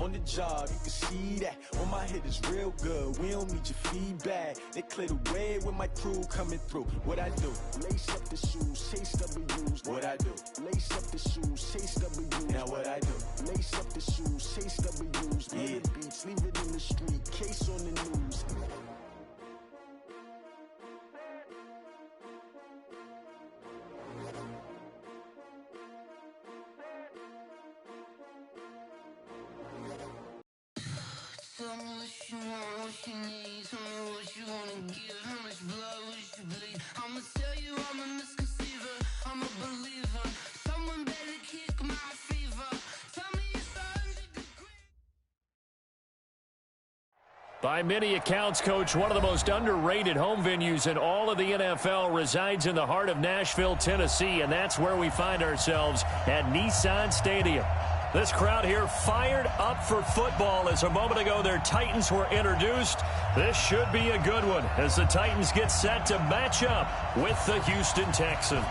on the job, you can see that. On my head is real good, we don't need your feedback. They clear the way with my crew coming through. What I do? Lace up the shoes, chase W's. What I do? Lace up the shoes, chase W's. Now what I do? Lace up the shoes, chase W's. Yeah. Beats, leave it in the street, case on the news. Tell me what you want, what you need. Tell me what you wanna give. How much blood would you bleed? I'ma tell you I'm a misconceiver. I'm a believer. Someone better kick my fever. Tell me it's 100 degrees. By many accounts, Coach, one of the most underrated home venues in all of the NFL resides in the heart of Nashville, Tennessee, and that's where we find ourselves at Nissan Stadium. This crowd here fired up for football as a moment ago their Titans were introduced. This should be a good one as the Titans get set to match up with the Houston Texans.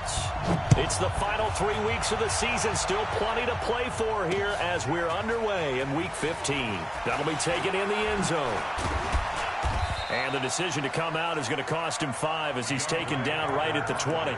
It's the final 3 weeks of the season. Still plenty to play for here as we're underway in Week 15. That'll be taken in the end zone. And the decision to come out is going to cost him 5 as he's taken down right at the 20.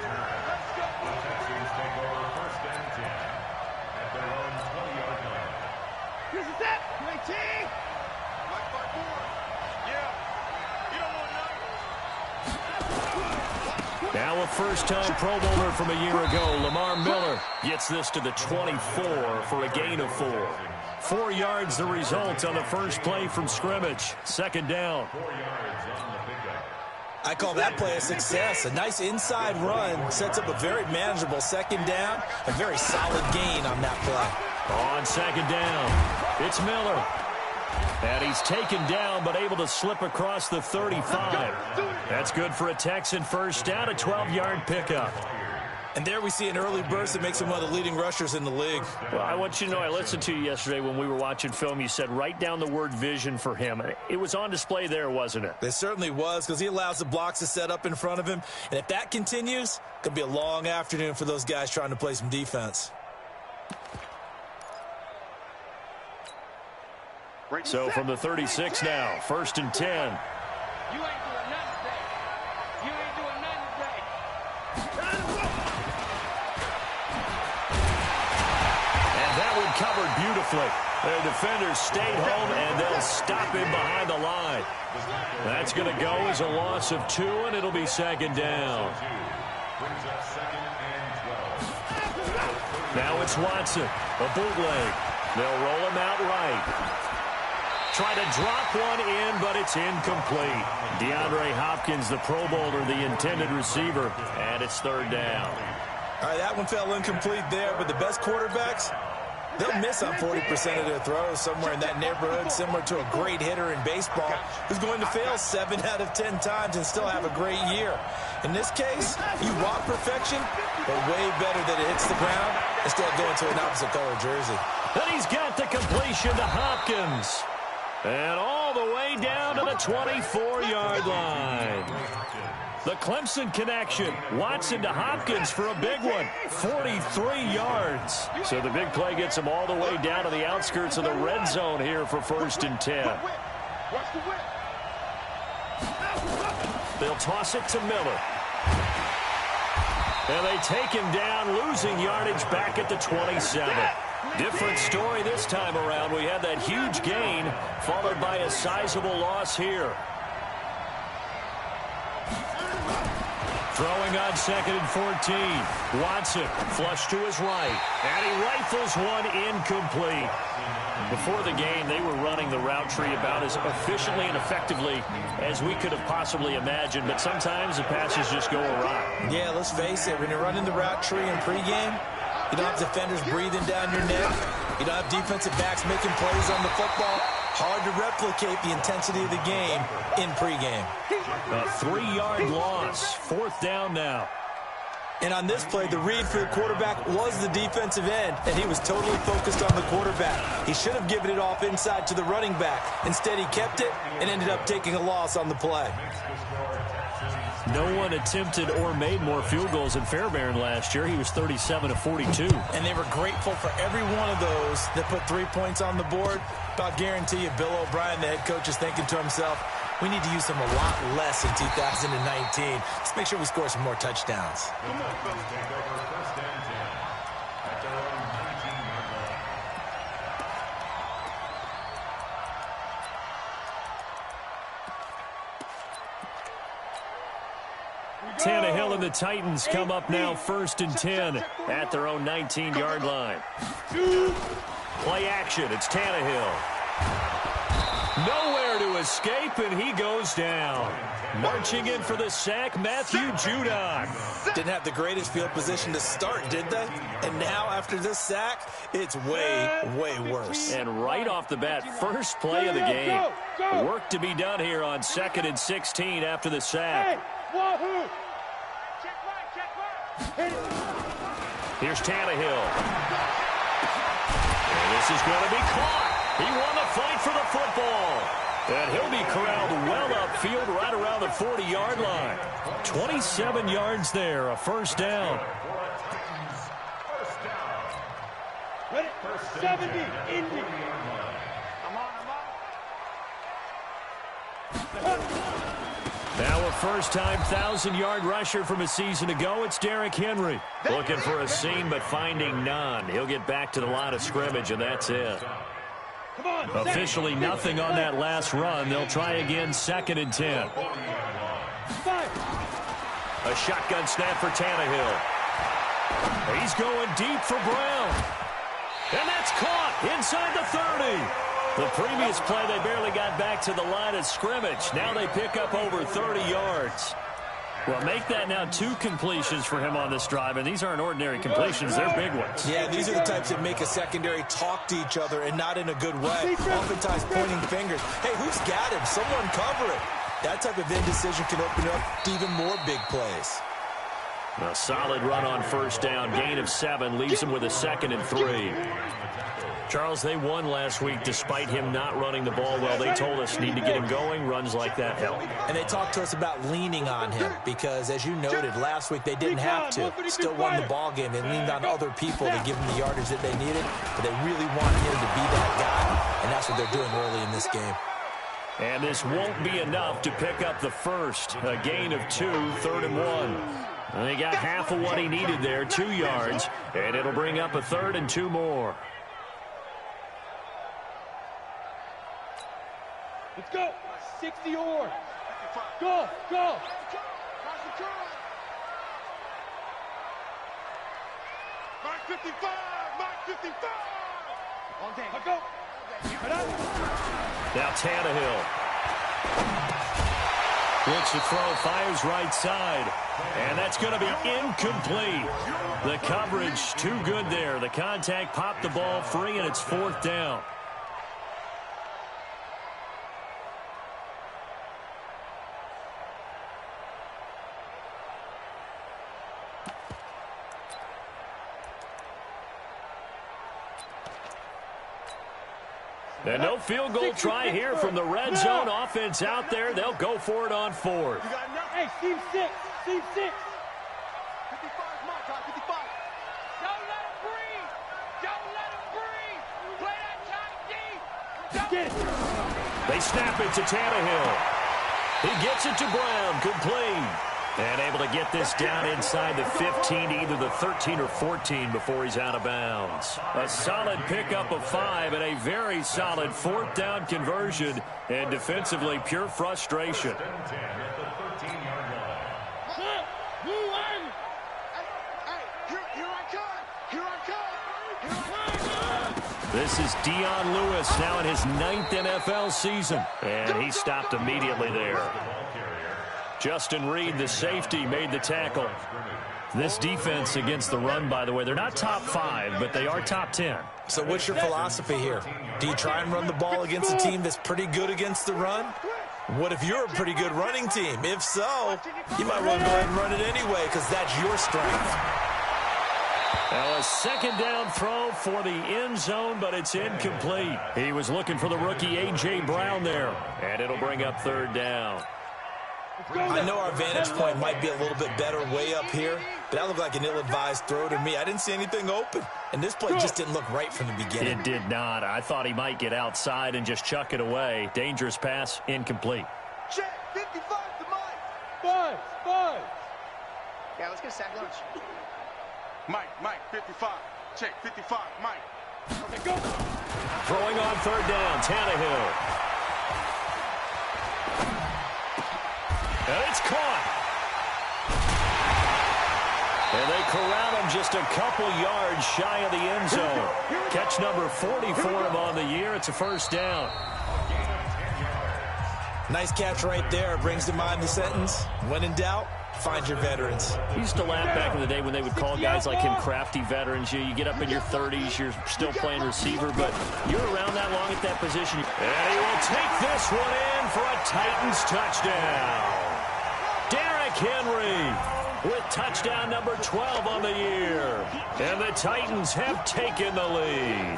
Now a first-time Pro Bowler from a year ago, Lamar Miller gets this to the 24 for a gain of 4. 4 yards the result on the first play from scrimmage. Second down. I call that play a success. A nice inside run sets up a very manageable second down. A very solid gain on that play. On second down, it's Miller. And he's taken down but able to slip across the 35. That's good for a Texan first down, a 12-yard pickup. And there we see an early burst that makes him one of the leading rushers in the league. Well, I want you to know, I listened to you yesterday when we were watching film. You said write down the word vision for him. It was on display there, wasn't it? It certainly was, because he allows the blocks to set up in front of him. And if that continues, it could be a long afternoon for those guys trying to play some defense. So from the 36 now, 1st and 10. You ain't doing nothing today. You ain't doing nothing today. And that one covered beautifully. Their defenders stayed home, and they'll stop him behind the line. That's going to go as a loss of 2, and it'll be second down. Now it's Watson, a bootleg. They'll roll him out right. Try to drop one in, but it's incomplete. DeAndre Hopkins, the Pro Bowler, the intended receiver, and it's third down. All right, that one fell incomplete there, but the best quarterbacks, they'll miss on 40% of their throws, somewhere in that neighborhood, similar to a great hitter in baseball who's going to fail 7 out of 10 times and still have a great year. In this case, you want perfection, but way better that it hits the ground instead of going to an opposite color jersey. And he's got the completion to Hopkins. And all the way down to the 24-yard line. The Clemson connection. Watson to Hopkins for a big one. 43 yards. So the big play gets him all the way down to the outskirts of the red zone here for 1st and 10. They'll toss it to Miller. And they take him down, losing yardage back at the 27. Different story this time around. We had that huge gain, followed by a sizable loss here. Throwing on 2nd and 14. Watson, flush to his right. And he rifles one incomplete. Before the game, they were running the route tree about as efficiently and effectively as we could have possibly imagined, but sometimes the passes just go awry. Yeah, let's face it, when you're running the route tree in pregame, you don't have defenders breathing down your neck. You don't have defensive backs making plays on the football. Hard to replicate the intensity of the game in pregame. A 3-yard loss. 4th down now. And on this play, the read for the quarterback was the defensive end, and he was totally focused on the quarterback. He should have given it off inside to the running back. Instead, he kept it and ended up taking a loss on the play. No one attempted or made more field goals in Fairbairn last year. He was 37 of 42. And they were grateful for every one of those that put 3 points on the board. I'll guarantee you Bill O'Brien, the head coach, is thinking to himself, we need to use them a lot less in 2019. Let's make sure we score some more touchdowns. Tannehill and the Titans come up now 1st and 10 at their own 19-yard line. Play action. It's Tannehill. Nowhere to escape, and he goes down. Marching in for the sack, Matthew Judon. Didn't have the greatest field position to start, did they? And now, after this sack, it's way, way worse. And right off the bat, first play of the game. Work to be done here on 2nd and 16 after the sack. Here's Tannehill. And this is going to be caught. He won the fight for the football. And he'll be corralled well upfield right around the 40-yard line. 27 yards there, a first down. Ready? 70, Indy. Now a first-time 1,000-yard rusher from a season ago. It's Derrick Henry. Looking for a seam, but finding none. He'll get back to the line of scrimmage, and that's it. Officially nothing on that last run. They'll try again 2nd and 10. A shotgun snap for Tannehill. He's going deep for Brown. And that's caught inside the 30. The previous play, they barely got back to the line of scrimmage. Now they pick up over 30 yards. Well, make that now 2 completions for him on this drive, and these aren't ordinary completions. They're big ones. Yeah, these are the types that make a secondary talk to each other and not in a good way. Oftentimes pointing fingers. Hey, who's got him? Someone cover it. That type of indecision can open up to even more big plays. A solid run on first down. Gain of 7 leaves them with a 2nd and 3. Charles, they won last week despite him not running the ball well. They told us need to get him going. Runs like that help. And they talked to us about leaning on him because, as you noted, last week they didn't have to. Still won the ball game. They leaned on other people to give them the yardage that they needed, but they really want him to be that guy, and that's what they're doing early in this game. And this won't be enough to pick up the first. A gain of 2, 3rd and 1. And they got half of what he needed there, 2 yards, and it'll bring up a 3rd and 2 more. Let's go. 60 or. Go, go. Mark 55, Mark 55. On day. Let's go. Now Tannehill. Looks to throw, fires right side. And that's going to be incomplete. The coverage too good there. The contact popped the ball free, and it's 4th down. And no field goal try here from the red zone offense out there. They'll go for it on 4th. Hey, team 6. Team 6. 55, my time, 55. Don't let him breathe. Don't let him breathe. Play that tight D. Get it. They snap it to Tannehill. He gets it to Brown, complete. And able to get this down inside the 15, either the 13 or 14 before he's out of bounds. A solid pickup of 5 and a very solid 4th down conversion. And defensively, pure frustration. This is Dion Lewis now in his 9th NFL season. And he stopped immediately there. Justin Reed, the safety, made the tackle. This defense against the run, by the way, they're not top 5, but they are top 10. So what's your philosophy here? Do you try and run the ball against a team that's pretty good against the run? What if you're a pretty good running team? If so, you might want to go ahead and run it anyway because that's your strength. Now a 2nd down throw for the end zone, but it's incomplete. He was looking for the rookie A.J. Brown there, and it'll bring up 3rd down. I know our vantage point might be a little bit better way up here, but that looked like an ill-advised throw to me. I didn't see anything open, and this play just didn't look right from the beginning. It did not. I thought he might get outside and just chuck it away. Dangerous pass, incomplete. Check, 55 to Mike. Five. Yeah, let's get a sack lunch. Mike, 55. Check, 55, Mike. Okay, go. Throwing on third down, Tannehill. And it's caught. And they corral him just a couple yards shy of the end zone. Catch number 40 for him on the year. It's a first down. Nice catch right there. Brings to mind the sentence, when in doubt, find your veterans. We used to laugh back in the day when they would call guys like him crafty veterans. You get up in your 30s, you're still playing receiver, but you're around that long at that position. And he will take this one in for a Titans touchdown. Derrick Henry with touchdown number 12 on the year. And the Titans have taken the lead.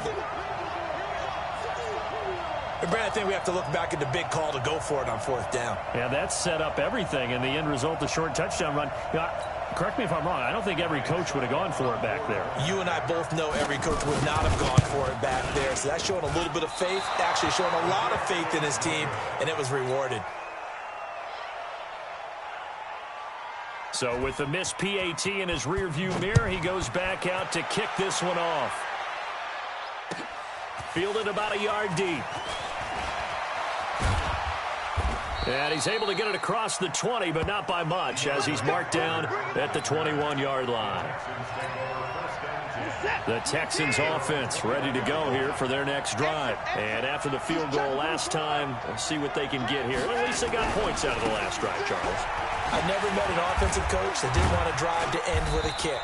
Brad, I think we have to look back at the big call to go for it on fourth down. Yeah, that set up everything, and the end result, the short touchdown run. Correct me if I'm wrong, I don't think every coach would have gone for it back there. You and I both know every coach would not have gone for it back there, so that's showing a little bit of faith, actually showing a lot of faith in his team, and it was rewarded. So with the missed PAT in his rearview mirror, he goes back out to kick this one off. Fielded about a yard deep. And he's able to get it across the 20, but not by much, as he's marked down at the 21-yard line. The Texans offense ready to go here for their next drive. And after the field goal last time, we'll see what they can get here. At least they got points out of the last drive, Charles. I never met an offensive coach that didn't want to drive to end with a kick.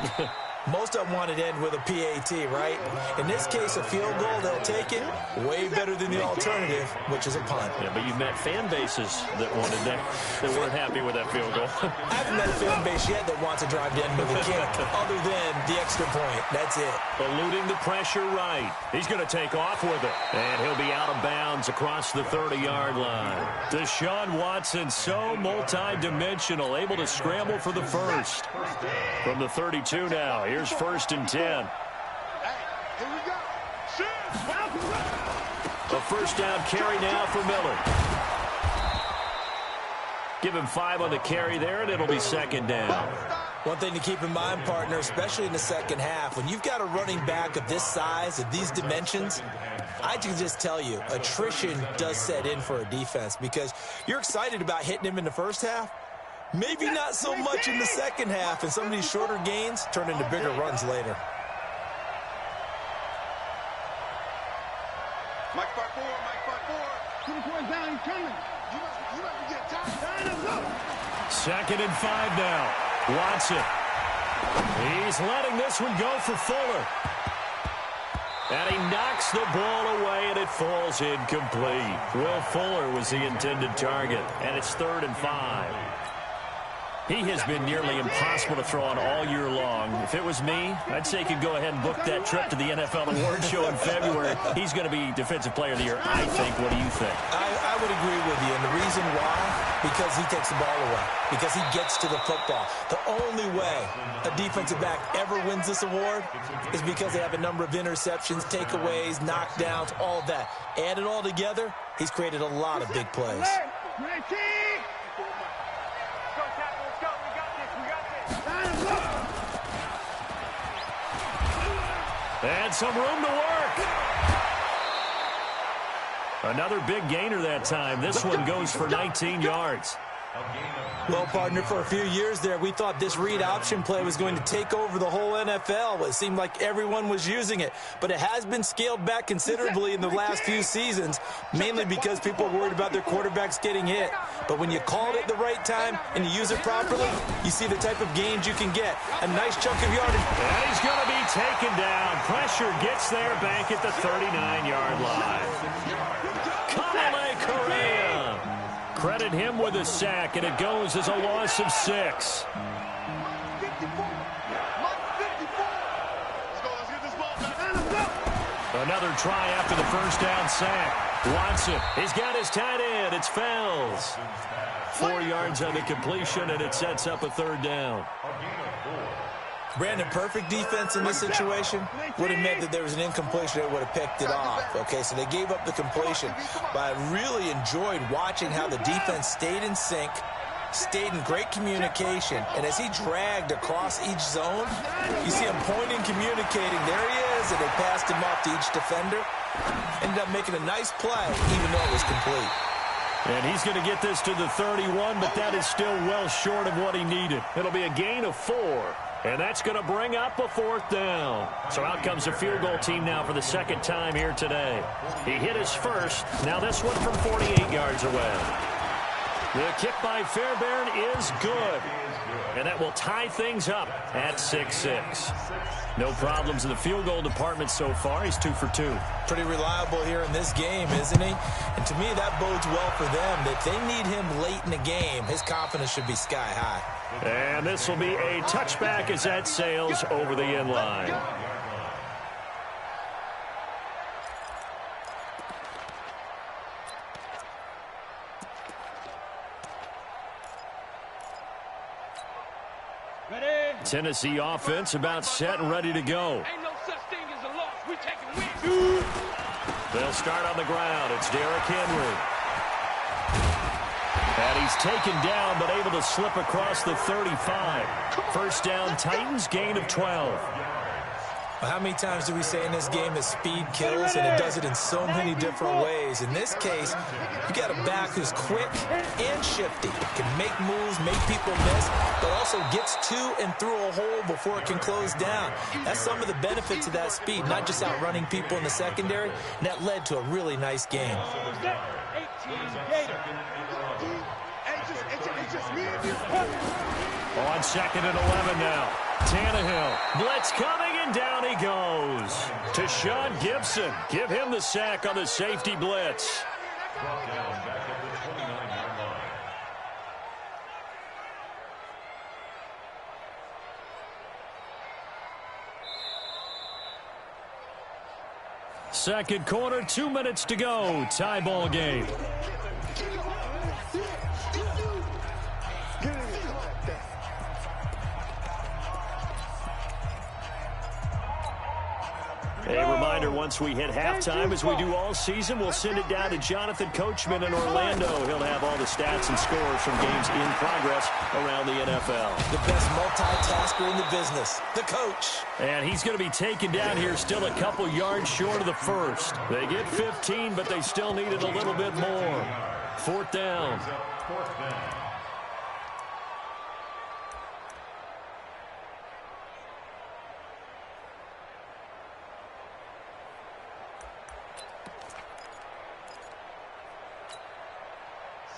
Most of them wanted to end with a PAT, right? In this case, a field goal, they'll take it. Way better than the alternative, which is a punt. Yeah, but you've met fan bases that wanted that weren't happy with that field goal. I haven't met a fan base yet that wants to drive to end with a kick, other than the extra point. That's it. Eluding the pressure right. He's going to take off with it. And he'll be out of bounds across the 30-yard line. Deshaun Watson, so multi-dimensional, able to scramble for the first. From the 32 now, here's first and 10. Hey, here we go. A first down carry now for Miller. Give him 5 on the carry there, and it'll be second down. One thing to keep in mind, partner, especially in the second half, when you've got a running back of this size, of these dimensions, I can just tell you, attrition does set in for a defense because you're excited about hitting him in the first half. Maybe not so much in the second half, and some of these shorter gains turn into bigger runs later. Mike 5-4. 24 down, he's coming. You must be getting tired. Second and 5 now. Watson. He's letting this one go for Fuller. And he knocks the ball away, and it falls incomplete. Will Fuller was the intended target, and it's 3rd and 5. He has been nearly impossible to throw on all year long. If it was me, I'd say he could go ahead and book that trip to the NFL award show in February. He's going to be Defensive Player of the Year, I think. What do you think? I would agree with you, and the reason why, because he takes the ball away, because he gets to the football. The only way a defensive back ever wins this award is because they have a number of interceptions, takeaways, knockdowns, all that. Add it all together, he's created a lot of big plays. And some room to work. Another big gainer that time. This one goes for 19 yards. Well, partner, for a few years there, we thought this read option play was going to take over the whole NFL. It seemed like everyone was using it, but it has been scaled back considerably in the last few seasons, mainly because people are worried about their quarterbacks getting hit. But when you call it at the right time and you use it properly, you see the type of gains you can get. A nice chunk of yardage. And he's going to be taken down. Pressure gets there back at the 39-yard line. Credit him with a sack, and it goes as a loss of 6. Let's get this ball back. Another try after the first down sack. Watson, he's got his tight end. It's Fells. 4 yards on the completion, and it sets up a third down. Brandon, perfect defense in this situation would have meant that there was an incompletion that would have picked it off. Okay, so they gave up the completion, but I really enjoyed watching how the defense stayed in sync, stayed in great communication, and as he dragged across each zone, you see him pointing, communicating. There he is, and they passed him off to each defender. Ended up making a nice play, even though it was complete. And he's going to get this to the 31, but that is still well short of what he needed. It'll be a gain of 4. And that's going to bring up a 4th down. So out comes the field goal team now for the second time here today. He hit his first. Now this one from 48 yards away. The kick by Fairbairn is good. And that will tie things up at 6-6. No problems in the field goal department so far. He's 2 for 2. Pretty reliable here in this game, isn't he? And to me, that bodes well for them. That they need him late in the game. His confidence should be sky high. And this will be a touchback as that sails over the end line. Tennessee offense about set and ready to go. Ain't no such thing as a loss. We taking wins. They'll start on the ground. It's Derrick Henry. And he's taken down, but able to slip across the 35. First down, Titans, gain of 12. Well, how many times do we say in this game that speed kills, and it does it in so many different ways? In this case, you got a back who's quick and shifty, can make moves, make people miss, but also gets to and through a hole before it can close down. That's some of the benefits of that speed, not just outrunning people in the secondary, and that led to a really nice game. On 2nd and 11 now. Tannehill, blitz coming, and down he goes. To Sean Gibson. Give him the sack on the safety blitz. Second quarter, 2 minutes to go. Tie ball game. A reminder, once we hit halftime, as we do all season, we'll send it down to Jonathan Coachman in Orlando. He'll have all the stats and scores from games in progress around the NFL. The best multitasker in the business, the coach. And he's going to be taken down here still a couple yards short of the first. They get 15, but they still needed a little bit more. 4th down.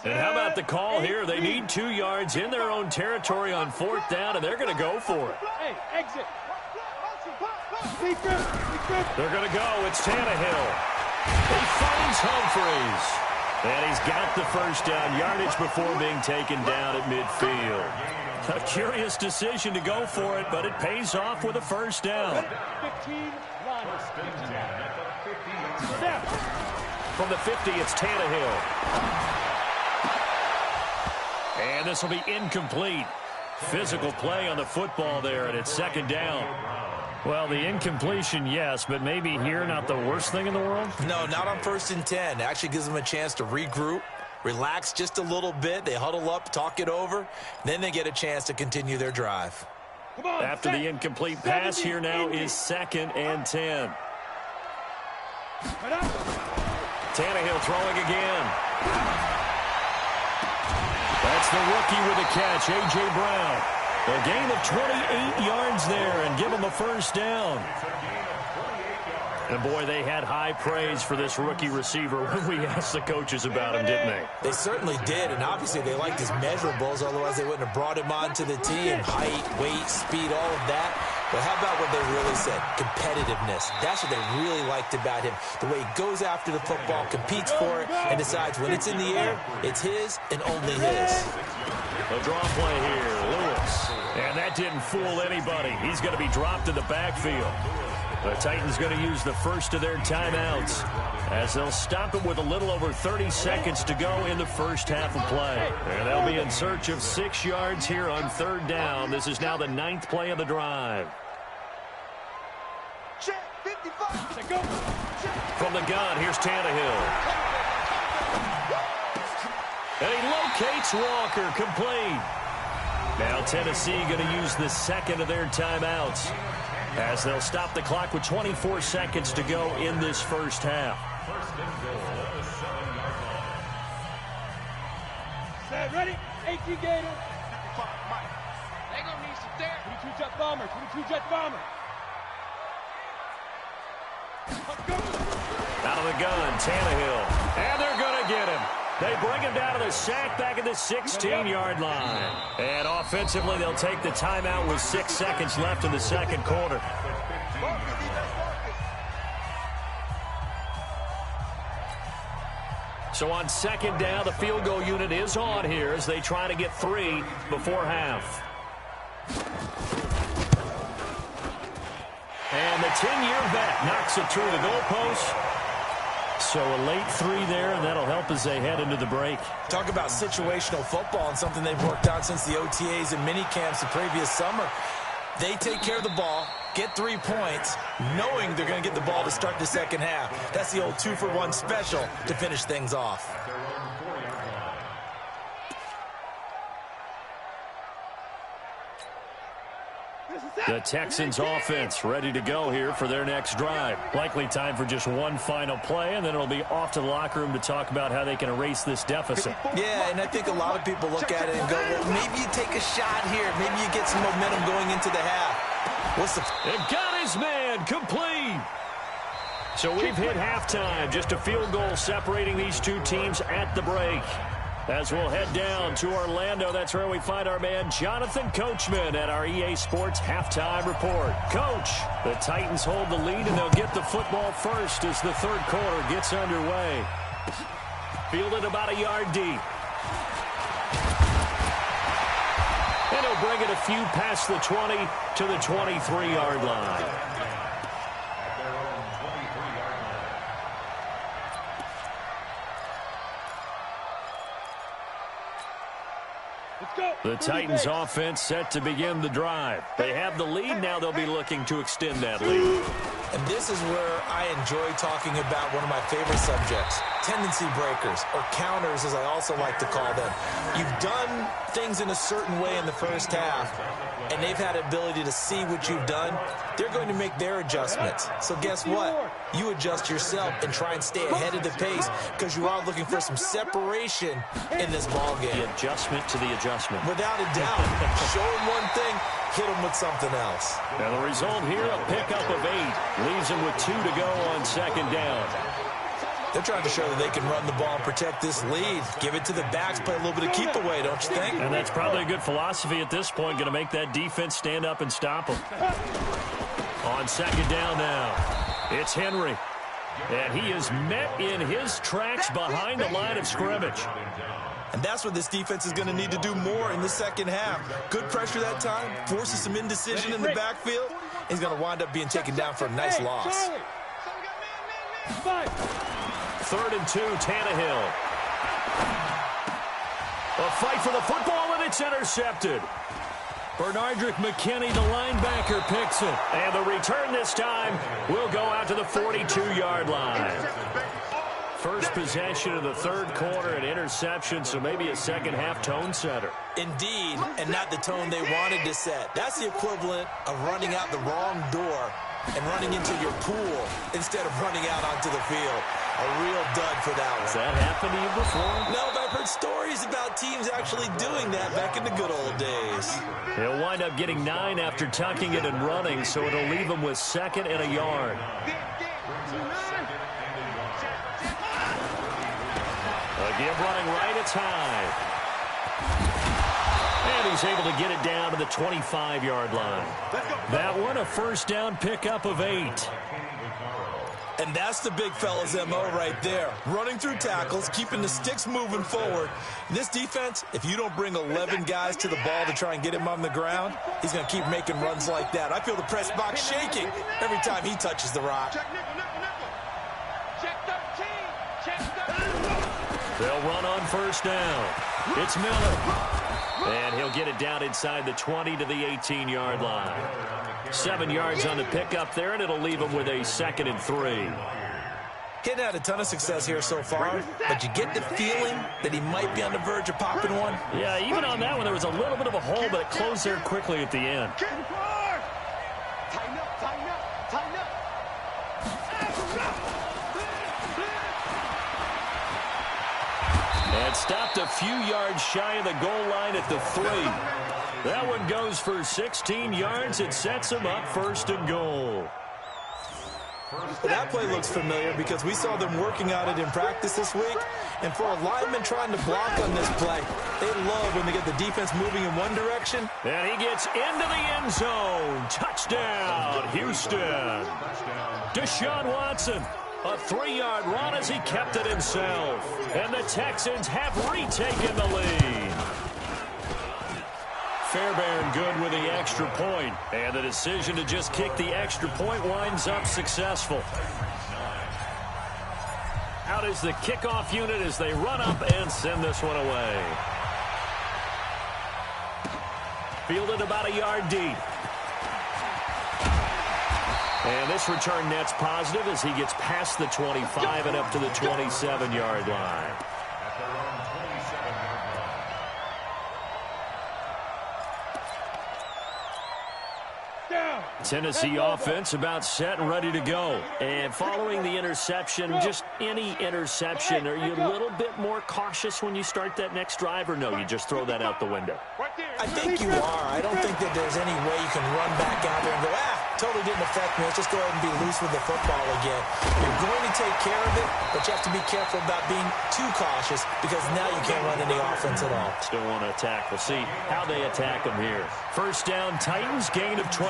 And how about the call here? They need 2 yards in their own territory on 4th down, and they're going to go for it. Hey, exit. They're going to go. It's Tannehill. He finds Humphreys. And he's got the first down yardage before being taken down at midfield. A curious decision to go for it, but it pays off with a first down. 15, From the 50, it's Tannehill. And this will be incomplete. Physical play on the football there, and it's 2nd down. Well, the incompletion, yes, but maybe here not the worst thing in the world? No, not on 1st and 10. It actually gives them a chance to regroup, relax just a little bit. They huddle up, talk it over. Then they get a chance to continue their drive. After the incomplete pass, here now is 2nd and 10. Tannehill throwing again. That's the rookie with a catch, A.J. Brown. A gain of 28 yards there and give him a first down. And, boy, they had high praise for this rookie receiver when we asked the coaches about him, didn't they? They certainly did, and obviously they liked his measurables, otherwise they wouldn't have brought him onto the team. Height, weight, speed, all of that. But how about what they really said? Competitiveness. That's what they really liked about him. The way he goes after the football, competes for it, and decides when it's in the air, it's his and only his. A draw play here, Lewis. And that didn't fool anybody. He's going to be dropped in the backfield. The Titans going to use the first of their timeouts as they'll stop it with a little over 30 seconds to go in the first half of play. And they'll be in search of 6 yards here on 3rd down. This is now the 9th play of the drive. Check, 55. Go. From the gun, here's Tannehill. And he locates Walker, complete. Now Tennessee going to use the second of their timeouts as they'll stop the clock with 24 seconds to go in this first half. Set, ready? 18 Gator. 55, Mike. They're going to need some therapy. 22 jet bomber. 22 jet bomber. Out of the gun, Tannehill. And they're going to get him. They bring him down to the sack back at the 16-yard line. And offensively, they'll take the timeout with 6 seconds left in the second quarter. So on 2nd down, the field goal unit is on here as they try to get 3 before half. And the 10-year vet knocks it through the goalpost. So a late 3 there, and that'll help as they head into the break. Talk about situational football and something they've worked on since the OTAs and mini camps the previous summer. They take care of the ball, get 3 points, knowing they're going to get the ball to start the second half. That's the old 2-for-1 special to finish things off. The Texans offense ready to go here for their next drive. Likely time for just one final play, and then it'll be off to the locker room to talk about how they can erase this deficit. Yeah, and I think a lot of people look at it and go, well, maybe you take a shot here. Maybe you get some momentum going into the half. What's the... It got his man, complete. So we've hit halftime. Just a field goal separating these two teams at the break. As we'll head down to Orlando, that's where we find our man Jonathan Coachman at our EA Sports Halftime Report. Coach, the Titans hold the lead, and they'll get the football first as the third quarter gets underway. Fielded about a yard deep. And he'll bring it a few past the 20 to the 23-yard line. The Titans offense set to begin the drive. They have the lead. Now they'll be looking to extend that lead. And this is where I enjoy talking about one of my favorite subjects, tendency breakers, or counters as I also like to call them. You've done things in a certain way in the first half, and they've had the ability to see what you've done. They're going to make their adjustments. So guess what? You adjust yourself and try and stay ahead of the pace because you are looking for some separation in this ballgame. The adjustment to the adjustment. Without a doubt. Show them one thing, hit them with something else. Now the result here, a pickup of 8. Leaves them with 2 to go on 2nd down. They're trying to show that they can run the ball and protect this lead. Give it to the backs, play a little bit of keep away, don't you think? And that's probably a good philosophy at this point, going to make that defense stand up and stop them. On 2nd down now, it's Henry. And he is met in his tracks behind the line of scrimmage. And that's what this defense is going to need to do more in the second half. Good pressure that time, forces some indecision in the backfield. He's going to wind up being taken down for a nice loss. 3rd and 2, Tannehill. A fight for the football, and it's intercepted. Bernardrick McKinney, the linebacker, picks it. And the return this time will go out to the 42-yard line. First possession of the third quarter, an interception, so maybe a second-half tone setter. Indeed, and not the tone they wanted to set. That's the equivalent of running out the wrong door and running into your pool instead of running out onto the field. A real dud for that one. Has that happened to you before? No, but I've heard stories about teams actually doing that back in the good old days. He'll wind up getting 9 after tucking it and running, so it'll leave him with 2nd and a yard. Again, running right, it's high. And he's able to get it down to the 25-yard line. That one, a first down pickup of 8. And that's the big fella's MO right there. Running through tackles, keeping the sticks moving forward. This defense, if you don't bring 11 guys to the ball to try and get him on the ground, he's going to keep making runs like that. I feel the press box shaking every time he touches the rock. Check 13. Check 13. They'll run on first down. It's Miller. And he'll get it down inside the 20 to the 18-yard line. 7 yards on the pickup there, and it'll leave him with a 2nd and 3. He's had a ton of success here so far, but you get the feeling that he might be on the verge of popping one. Yeah, even on that one, there was a little bit of a hole, but it closed there quickly at the end. Tighten up, tighten up, tighten up. And stopped a few yards shy of the goal line at the 3. That one goes for 16 yards. It sets him up 1st and goal. Well, that play looks familiar because we saw them working on it in practice this week. And for a lineman trying to block on this play, they love when they get the defense moving in one direction. And he gets into the end zone. Touchdown, Houston. Deshaun Watson, a 3-yard run as he kept it himself. And the Texans have retaken the lead. Fairbairn good with the extra point. And the decision to just kick the extra point winds up successful. Out is the kickoff unit as they run up and send this one away. Fielded about a yard deep. And this return net's positive as he gets past the 25 and up to the 27-yard line. Tennessee offense about set and ready to go. And following the interception, just any interception, are you a little bit more cautious when you start that next drive, or no, you just throw that out the window? I think you are. I don't think that there's any way you can run back out there and go, totally didn't affect me. Let's just go ahead and be loose with the football again. You're going to take care of it, but you have to be careful about being too cautious because now you can't run any offense at all. Still want to attack. We'll see how they attack them here. First down, Titans, gain of 12.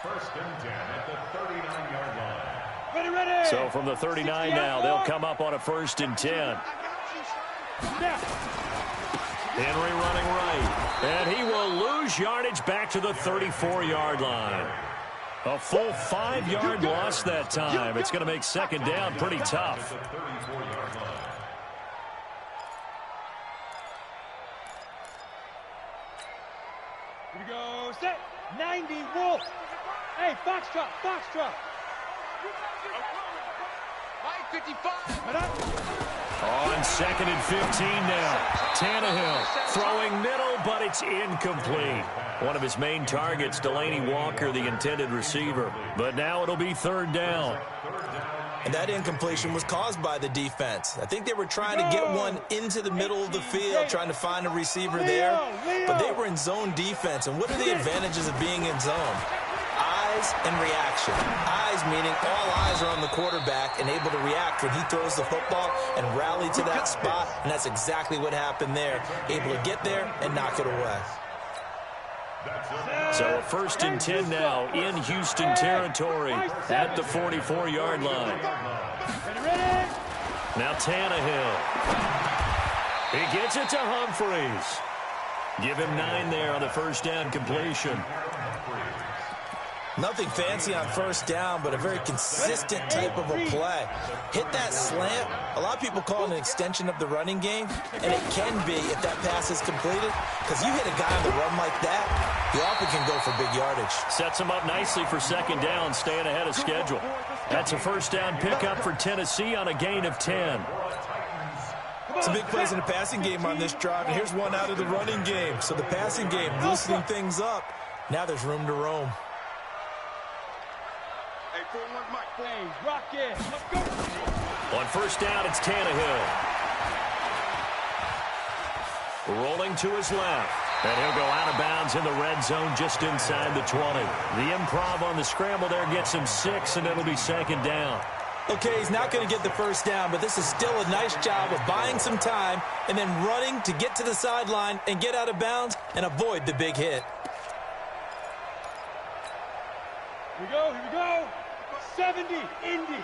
First and 10 at the 39-yard line. Ready. So from the 39 now, they'll come up on a 1st and 10. Henry running right. And he will lose yardage back to the 34-yard line. A full 5-yard loss that time. It's going to make 2nd down pretty tough. Here we go. Set. 90 Wolf. Hey, Foxtrot, Foxtrot. Mike 55. On 2nd and 15 now. Tannehill throwing middle, but it's incomplete. One of his main targets, Delaney Walker, the intended receiver. But now it'll be 3rd down. And that incompletion was caused by the defense. I think they were trying to get one into the middle of the field, trying to find a receiver there. But they were in zone defense. And what are the advantages of being in zone? Eyes and reaction. Eyes meaning all eyes are on the quarterback and able to react when he throws the football and rally to that spot. And that's exactly what happened there. Able to get there and knock it away. So a 1st and 10 now in Houston territory at the 44-yard line. Now Tannehill. He gets it to Humphreys. Give him 9 there on the 1st down completion. Nothing fancy on 1st down, but a very consistent type of a play. Hit that slant. A lot of people call it an extension of the running game, and it can be if that pass is completed, because you hit a guy on the run like that, you often can go for big yardage. Sets him up nicely for 2nd down, staying ahead of schedule. That's a 1st down pickup for Tennessee on a gain of 10. Some big plays in the passing game on this drive, and here's one out of the running game. So the passing game loosening things up. Now there's room to roam. Hey, rock in. Let's go. On 1st down, it's Tannehill. Rolling to his left. And he'll go out of bounds in the red zone just inside the 20. The improv on the scramble there gets him 6, and it'll be 2nd down. Okay, he's not going to get the 1st down, but this is still a nice job of buying some time and then running to get to the sideline and get out of bounds and avoid the big hit. Here we go, here we go. 70, Indy.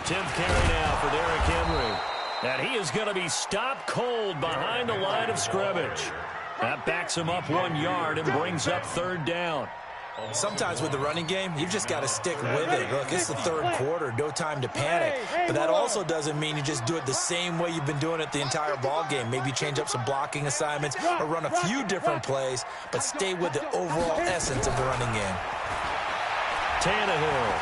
10th carry now for Derrick Henry. And he is going to be stopped cold behind the line of scrimmage. That backs him up 1 yard and brings up 3rd down. Sometimes with the running game, you've just got to stick with it. Look, it's the 3rd quarter, no time to panic. But that also doesn't mean you just do it the same way you've been doing it the entire ball game. Maybe change up some blocking assignments or run a few different plays, but stay with the overall essence of the running game. Tannehill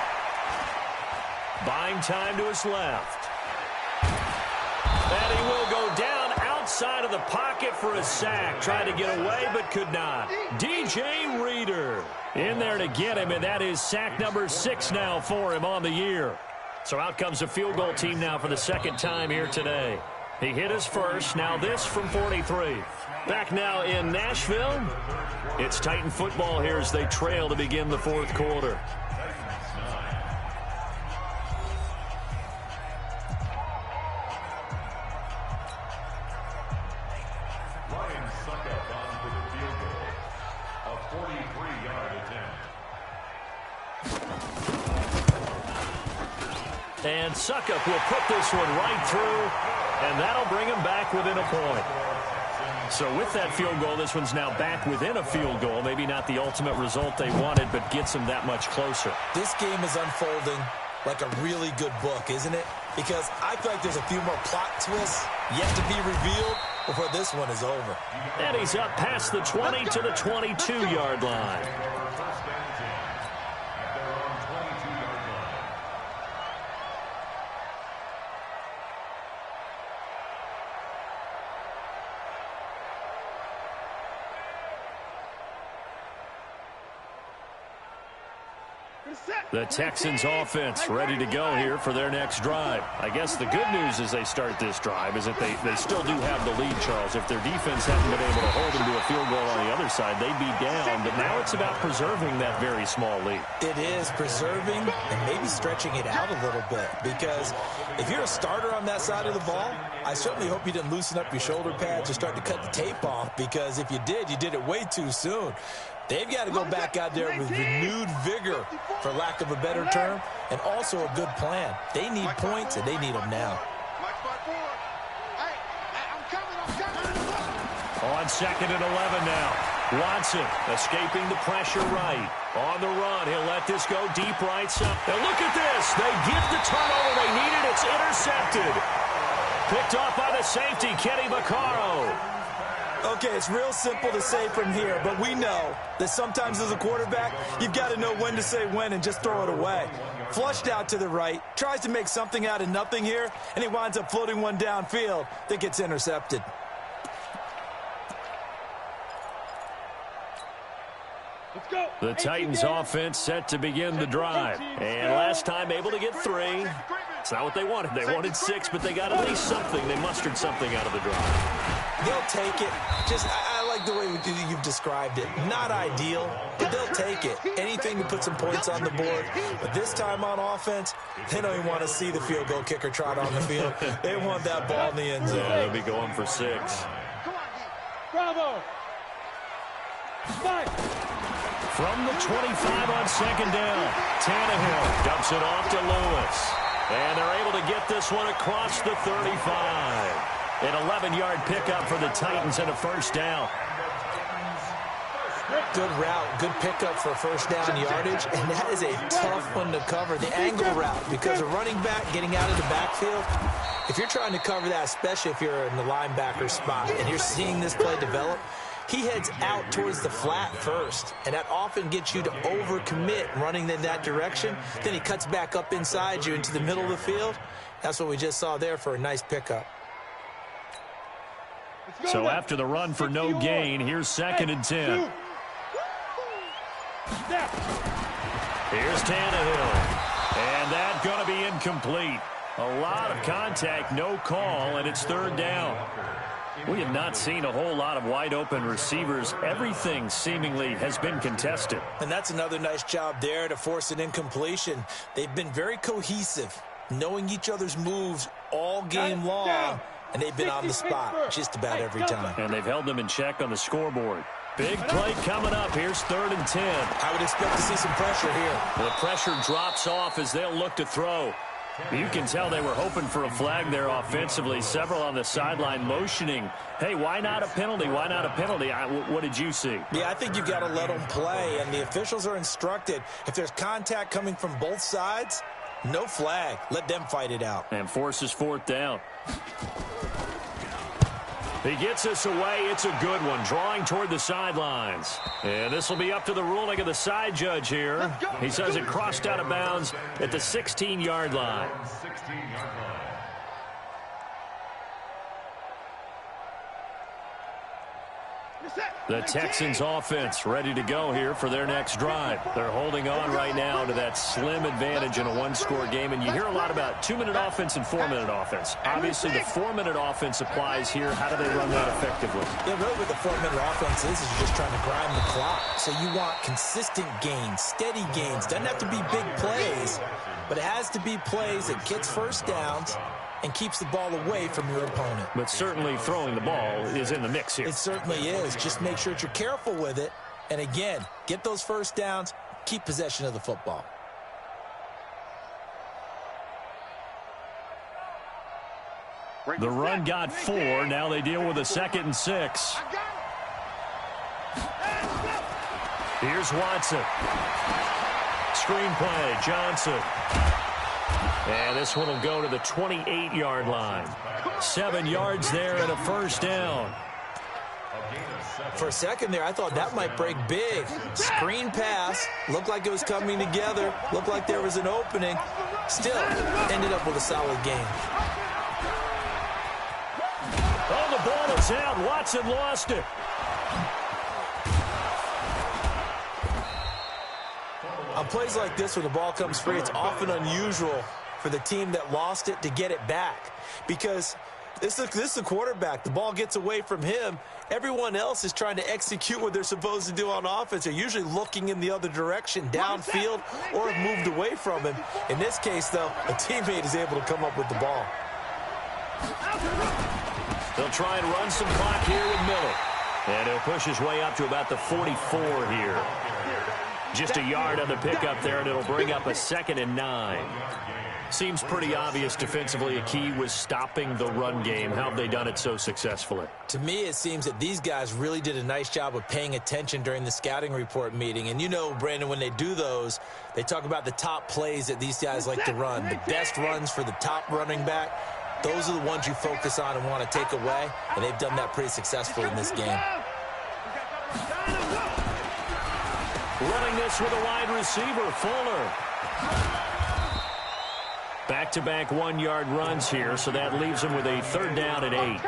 buying time to his left. And he will go down outside of the pocket for a sack. Tried to get away, but could not. DJ Reader in there to get him, and that is sack number 6 now for him on the year. So out comes a field goal team now for the 2nd time here today. He hit his first, now this from 43. Back now in Nashville. It's Titan football here as they trail to begin the 4th quarter. And Suckup will put this one right through, and that'll bring him back within a point. So with that field goal, this one's now back within a field goal. Maybe not the ultimate result they wanted, but gets them that much closer. This game is unfolding like a really good book, isn't it? Because I feel like there's a few more plot twists yet to be revealed before this one is over. And he's up past the 20 to the 22-yard line. The Texans offense ready to go here for their next drive. I guess the good news as they start this drive is that they still do have the lead, Charles. If their defense hadn't been able to hold them to a field goal on the other side, they'd be down. But now it's about preserving that very small lead. It is preserving and maybe stretching it out a little bit. Because if you're a starter on that side of the ball, I certainly hope you didn't loosen up your shoulder pads or start to cut the tape off. Because if you did it way too soon. They've got to go back out there with renewed vigor, for lack of a better term, and also a good plan. They need points, and they need them now. On 2nd and 11 now. Watson escaping the pressure right. On the run, he'll let this go deep right side. And look at this. They get the turnover they needed. It's intercepted. Picked off by the safety, Kenny Vaccaro. Okay, it's real simple to say from here, but we know that sometimes as a quarterback, you've got to know when to say when and just throw it away. Flushed out to the right, tries to make something out of nothing here, and he winds up floating one downfield that gets intercepted. The Titans offense set to begin the drive. And last time able to get 3. It's not what they wanted. They wanted 6, but they got at least something. They mustered something out of the drive. They'll take it. I like the way you've described it. Not ideal, but they'll take it. Anything to put some points on the board. But this time on offense, they don't even want to see the field goal kicker trot on the field. They want that ball in the end zone. Yeah, they'll be going for 6. Bravo. From the 25 on 2nd down, Tannehill dumps it off to Lewis. And they're able to get this one across the 35. An 11-yard pickup for the Titans and a 1st down. Good route, good pickup for first down yardage, and that is a tough one to cover, the angle route, because a running back getting out of the backfield, if you're trying to cover that, especially if you're in the linebacker spot and you're seeing this play develop, he heads out towards the flat first, and that often gets you to overcommit running in that direction. Then he cuts back up inside you into the middle of the field. That's what we just saw there for a nice pickup. So after the run for no gain, here's 2nd and 10. Here's Tannehill. And that's going to be incomplete. A lot of contact, no call, and it's 3rd down. We have not seen a whole lot of wide-open receivers. Everything seemingly has been contested. And that's another nice job there to force an incompletion. They've been very cohesive, knowing each other's moves all game long, and they've been on the spot just about every time. And they've held them in check on the scoreboard. Big play coming up. Here's 3rd and 10. I would expect to see some pressure here. The pressure drops off as they'll look to throw. You can tell they were hoping for a flag there offensively. Several on the sideline motioning, hey, why not a penalty? Why not a penalty? What did you see? Yeah, I think you've got to let them play, and the officials are instructed. If there's contact coming from both sides, no flag. Let them fight it out. And forces 4th down. He gets us away. It's a good one, drawing toward the sidelines. And this will be up to the ruling of the side judge here. He says it crossed out of bounds at the 16-yard line. 16-yard line. The Texans offense ready to go here for their next drive. They're holding on right now to that slim advantage in a one-score game. And you hear a lot about 2-minute offense and 4-minute offense. Obviously, the 4-minute offense applies here. How do they run that effectively? Yeah, really what the 4-minute offense is you're just trying to grind the clock. So you want consistent gains, steady gains. Doesn't have to be big plays, but it has to be plays that gets first downs and keeps the ball away from your opponent. But certainly throwing the ball is in the mix here. It certainly is. Just make sure that you're careful with it. And again, get those first downs, keep possession of the football. The run got 4. Now they deal with a 2nd and 6. Here's Watson. Screen play, Johnson. And this one will go to the 28-yard line. 7 yards there and a first down. For a second there, I thought that might break big. Screen pass. Looked like it was coming together. Looked like there was an opening. Still, ended up with a solid game. Oh, the ball is out. Watson lost it. On plays like this where the ball comes free, it's often unusual for the team that lost it to get it back. Because this is the quarterback. The ball gets away from him. Everyone else is trying to execute what they're supposed to do on offense. They're usually looking in the other direction, downfield, or have moved away from him. In this case, though, a teammate is able to come up with the ball. They'll try and run some clock here with Miller. And he'll push his way up to about the 44 here. Just a yard on the pickup there, and it'll bring up a 2nd and 9. Seems pretty obvious defensively a key was stopping the run game. How have they done it so successfully? To me, it seems that these guys really did a nice job of paying attention during the scouting report meeting. And you know, Brandon, when they do those, they talk about the top plays that these guys like to run. The best runs for the top running back. Those are the ones you focus on and want to take away. And they've done that pretty successfully in this game. Running this with a wide receiver, Fuller. Back-to-back 1-yard runs here, so that leaves them with a 3rd down and 8.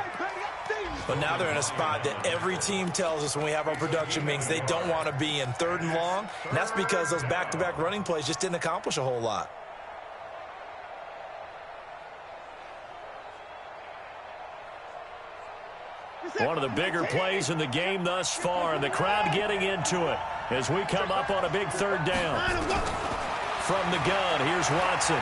But now they're in a spot that every team tells us when we have our production meetings they don't want to be in, 3rd and long. And that's because those back-to-back running plays just didn't accomplish a whole lot. One of the bigger plays in the game thus far, and the crowd getting into it as we come up on a big 3rd down. From the gun, here's Watson.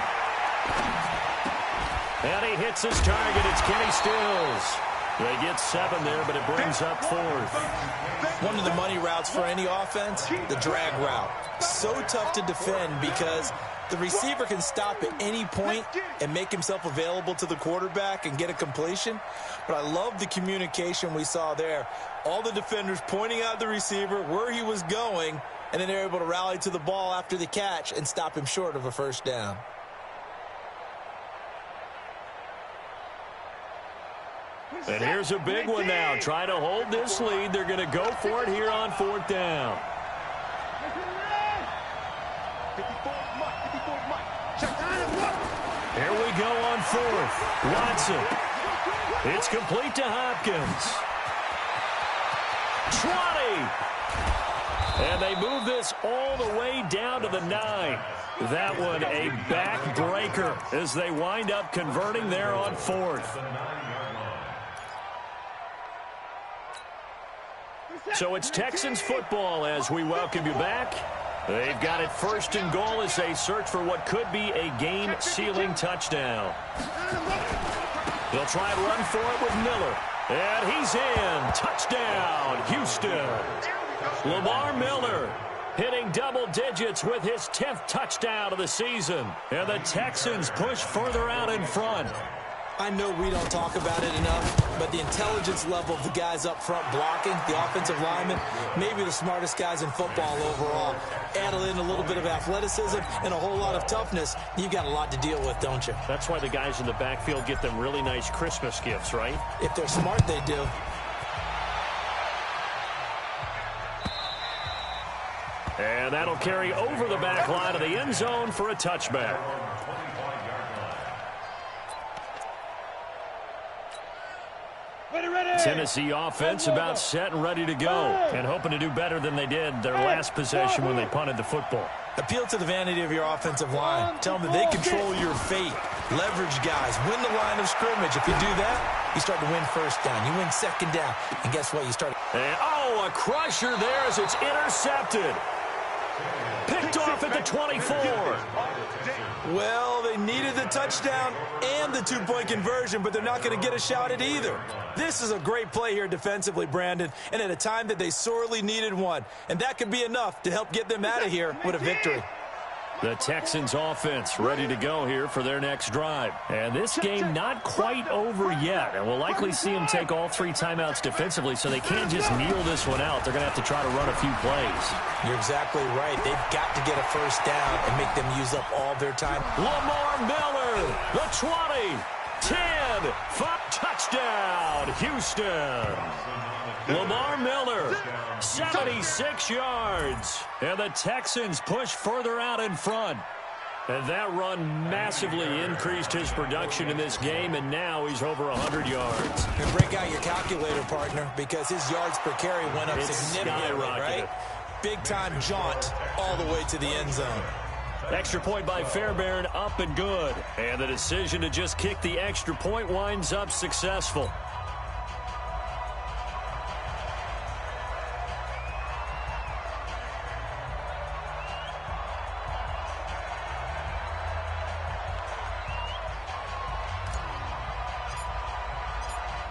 And he hits his target. It's Kenny Stills. They get 7 there, but it brings up 4th. One of the money routes for any offense, the drag route. So tough to defend because the receiver can stop at any point and make himself available to the quarterback and get a completion. But I love the communication we saw there. All the defenders pointing out the receiver, where he was going, and then they're able to rally to the ball after the catch and stop him short of a first down. And here's a big one now. Trying to hold this lead. They're going to go for it here on 4th down. Here we go on 4th. Watson. It's complete to Hopkins. 20. And they move this all the way down to the 9. That one a backbreaker as they wind up converting there on 4th. So it's Texans football as we welcome you back. They've got it 1st and goal as they search for what could be a game-sealing touchdown. They'll try and run for it with Miller. And he's in. Touchdown, Houston. Lamar Miller hitting double digits with his 10th touchdown of the season. And the Texans push further out in front. I know we don't talk about it enough, but the intelligence level of the guys up front blocking, the offensive linemen, maybe the smartest guys in football overall. Add in a little bit of athleticism and a whole lot of toughness. You've got a lot to deal with, don't you? That's why the guys in the backfield get them really nice Christmas gifts, right? If they're smart, they do. And that'll carry over the back line of the end zone for a touchback. Tennessee offense about set and ready to go, and hoping to do better than they did their last possession when they punted the football. Appeal to the vanity of your offensive line. Tell them that they control your fate. Leverage guys. Win the line of scrimmage. If you do that, you start to win first down. You win second down. And guess what? You start... And, oh, a crusher there as it's intercepted. Picked off at the 24. Well, they needed the touchdown and the two-point conversion, but they're not going to get a shot at either. This is a great play here defensively, Brandon, and at a time that they sorely needed one. And that could be enough to help get them out of here with a victory. The Texans offense ready to go here for their next drive. And this game not quite over yet. And we'll likely see them take all 3 timeouts defensively, so they can't just kneel this one out. They're going to have to try to run a few plays. You're exactly right. They've got to get a first down and make them use up all their time. Lamar Miller, the 20, 10, 5, touchdown, Houston. Lamar Miller, 76 yards. And the Texans push further out in front. And that run massively increased his production in this game, and now he's over 100 yards. And break out your calculator, partner, because his yards per carry went up significantly, right? Big-time jaunt all the way to the end zone. Extra point by Fairbairn, up and good. And the decision to just kick the extra point winds up successful.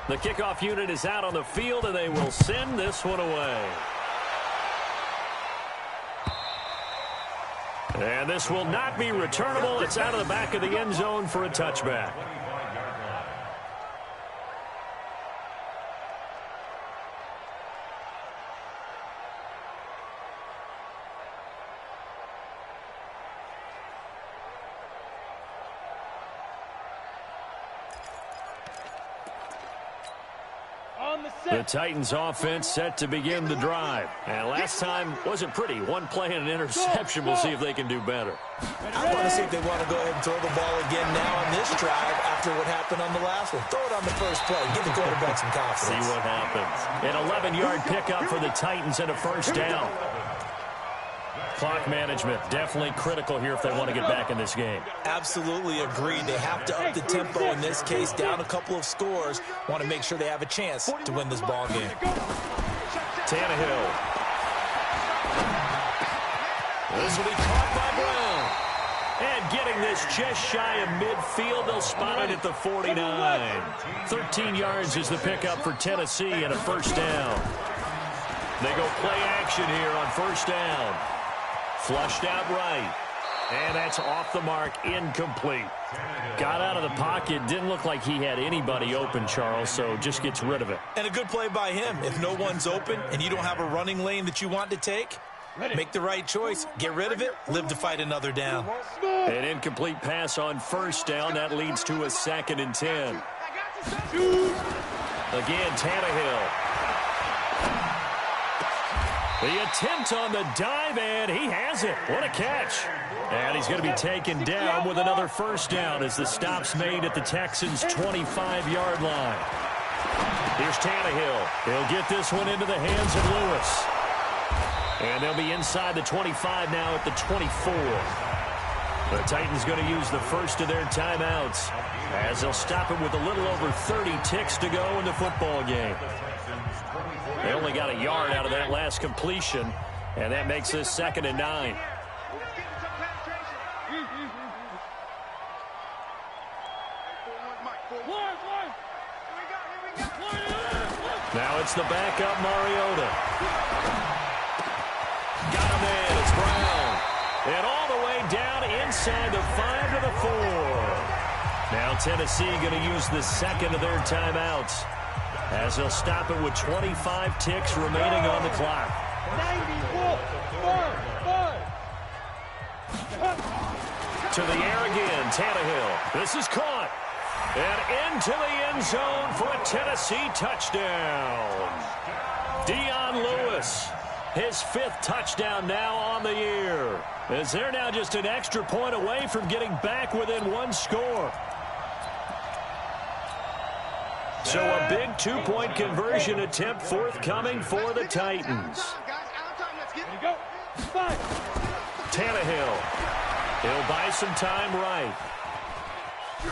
The kickoff unit is out on the field, and they will send this one away. And this will not be returnable. It's out of the back of the end zone for a touchback. The Titans offense set to begin the drive. And last time wasn't pretty. One play and an interception. We'll see if they can do better. I want to see if they want to go ahead and throw the ball again now on this drive after what happened on the last one. Throw it on the first play. Give the quarterback some confidence. See what happens. An 11-yard pickup for the Titans and a first down. Clock management definitely critical here if they want to get back in this game. Absolutely agreed. They have to up the tempo in this case, down a couple of scores. Want to make sure they have a chance to win this ball game. Tannehill. This will be caught by Brown. And getting this just shy of midfield, they'll spot it at the 49. 13 yards is the pickup for Tennessee and a first down. They go play action here on first down. Flushed out right. And that's off the mark, incomplete. Got out of the pocket, didn't look like he had anybody open, Charles, so just gets rid of it. And a good play by him. If no one's open and you don't have a running lane that you want to take, make the right choice. Get rid of it, live to fight another down. An incomplete pass on first down. That leads to a 2nd and 10. Again, Tannehill. The attempt on the dive, and he has it. What a catch. And he's going to be taken down with another first down as the stop's made at the Texans' 25-yard line. Here's Tannehill. He'll get this one into the hands of Lewis. And they'll be inside the 25 now at the 24. The Titans going to use the first of their timeouts as they'll stop it with a little over 30 ticks to go in the football game. They only got a yard out of that last completion, and that makes this 2nd and 9. Now it's the backup Mariota. Got him in. It's Brown. And all the way down inside the 5 to the 4. Now Tennessee going to use the second of their timeouts as they'll stop it with 25 ticks remaining on the clock. 94. To the air again, Tannehill. This is caught. And into the end zone for a Tennessee touchdown. Dion Lewis, his 5th touchdown now on the year. As they're now just an extra point away from getting back within 1 score. So a big 2-point conversion attempt forthcoming for the Titans. Tannehill. He'll buy some time right.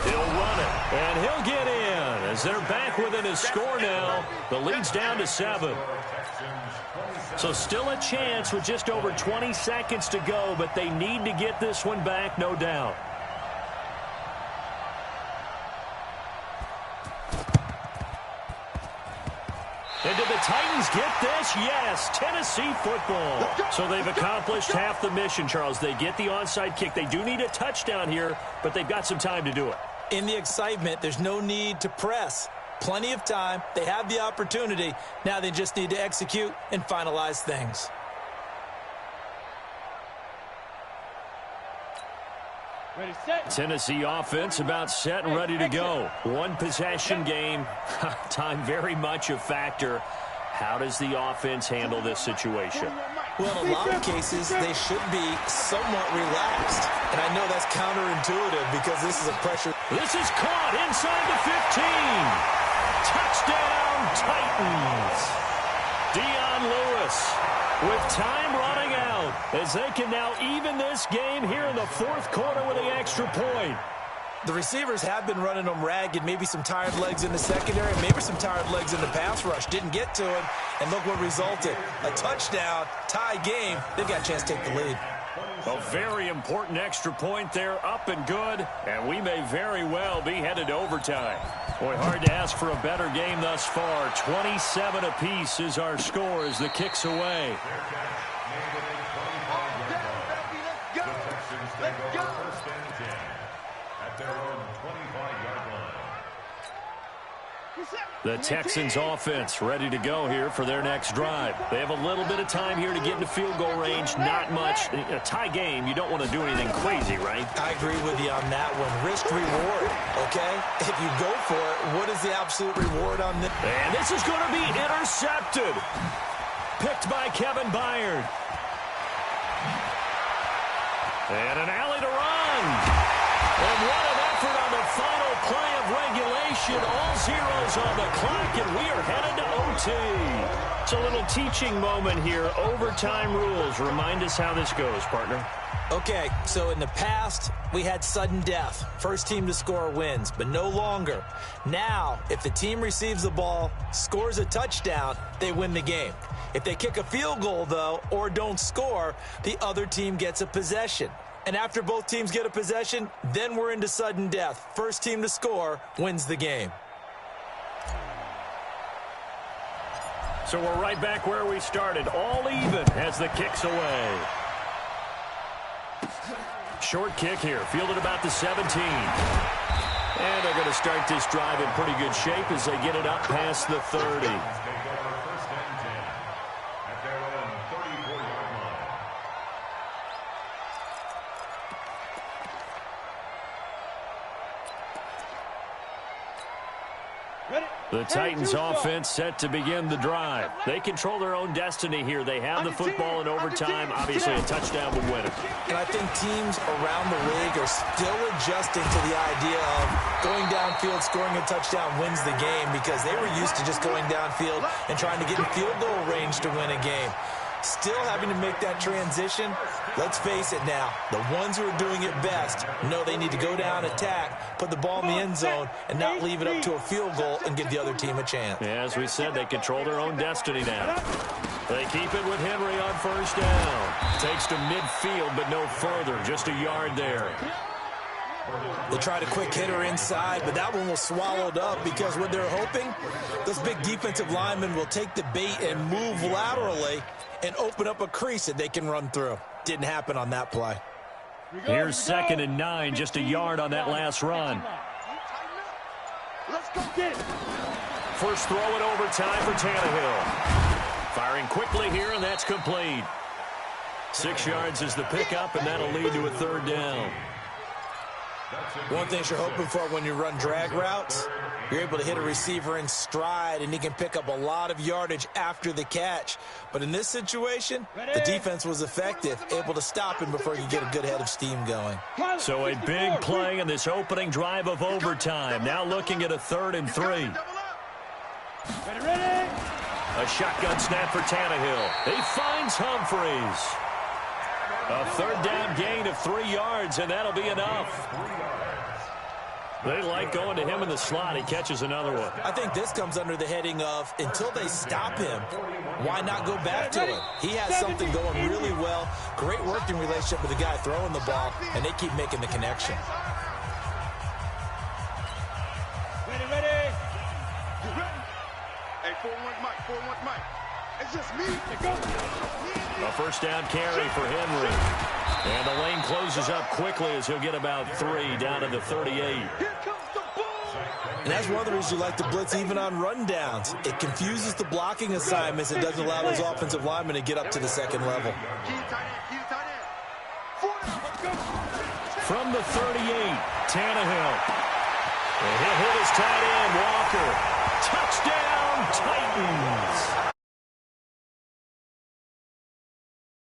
He'll run it, and he'll get in as they're back within his score now. The lead's down to 7. So still a chance with just over 20 seconds to go, but they need to get this one back, no doubt. And did the Titans get this? Yes, Tennessee football. So they've accomplished half the mission, Charles. They get the onside kick. They do need a touchdown here, but they've got some time to do it. In the excitement, there's no need to press. Plenty of time. They have the opportunity. Now they just need to execute and finalize things. Ready, set. Tennessee offense about set and ready to go. 1 possession game. Time very much a factor. How does the offense handle this situation? Well, in a lot of cases, they should be somewhat relaxed. And I know that's counterintuitive because this is a pressure. This is caught inside the 15. Touchdown, Titans. Dion Lewis with time running out as they can now even this game here in the 4th quarter with the extra point. The receivers have been running them ragged. Maybe some tired legs in the secondary, maybe some tired legs in the pass rush. Didn't get to him, and look what resulted. A touchdown, tie game. They've got a chance to take the lead. A very important extra point there, up and good, and we may very well be headed to overtime. Boy, hard to ask for a better game thus far. 27 apiece is our score as the kick's away. The Texans offense ready to go here for their next drive. They have a little bit of time here to get into field goal range. Not much. In a tie game, you don't want to do anything crazy, right? I agree with you on that one. Risk reward, okay? If you go for it, what is the absolute reward on this? And this is going to be intercepted. Picked by Kevin Byard. And an alley to run. And what an effort on the final play of regulation. All zeros on the clock, and we are headed to OT. It's a little teaching moment here. Overtime rules. Remind us how this goes, partner. Okay, so in the past, we had sudden death. First team to score wins, but no longer. Now, if the team receives the ball, scores a touchdown, they win the game. If they kick a field goal, though, or don't score, the other team gets a possession. And after both teams get a possession, then we're into sudden death. First team to score wins the game. So we're right back where we started. All even as the kick's away. Short kick here, fielded about the 17. And they're going to start this drive in pretty good shape as they get it up past the 30. The Titans offense set to begin the drive. They control their own destiny here. They have the football in overtime. Obviously, a touchdown would win it. And I think teams around the league are still adjusting to the idea of going downfield, scoring a touchdown wins the game because they were used to just going downfield and trying to get in field goal range to win a game. Still having to make that transition. Let's face it now, the ones who are doing it best know they need to go down, attack, put the ball in the end zone, and not leave it up to a field goal and give the other team a chance. Yeah, as we said, they control their own destiny now. They keep it with Henry on first down. Takes to midfield, but no further, just a yard there. They tried a quick hitter inside, but that one was swallowed up because what they're hoping, those big defensive linemen will take the bait and move laterally and open up a crease that they can run through. Didn't happen on that play. Here's 2nd and 9, just a yard on that last run. Let's go get it. First throw in overtime for Tannehill. Firing quickly here, and that's complete. 6 yards is the pickup, and that'll lead to a 3rd down. One thing you're hoping for when you run drag routes, you're able to hit a receiver in stride, and he can pick up a lot of yardage after the catch. But in this situation, the defense was effective, able to stop him before he could get a good head of steam going. So a big play in this opening drive of overtime. Now looking at a 3rd and 3. Ready. A shotgun snap for Tannehill. He finds Humphries. A 3rd down gain of 3 yards, and that'll be enough. They like going to him in the slot. He catches another one. I think this comes under the heading of, until they stop him, why not go back to him? He has something going really well. Great working relationship with the guy throwing the ball, and they keep making the connection. Ready. You ready? Hey, 4-1 Mike, 4-1 Mike. It's just me. Go. A 1st down carry for Henry. And the lane closes up quickly as he'll get about 3 down to the 38. Here comes the ball. And that's one of the reasons you like to blitz even on rundowns. It confuses the blocking assignments. It doesn't allow those offensive linemen to get up to the 2nd level. Key tight end. From the 38, Tannehill. And he'll hit his tight end, Walker.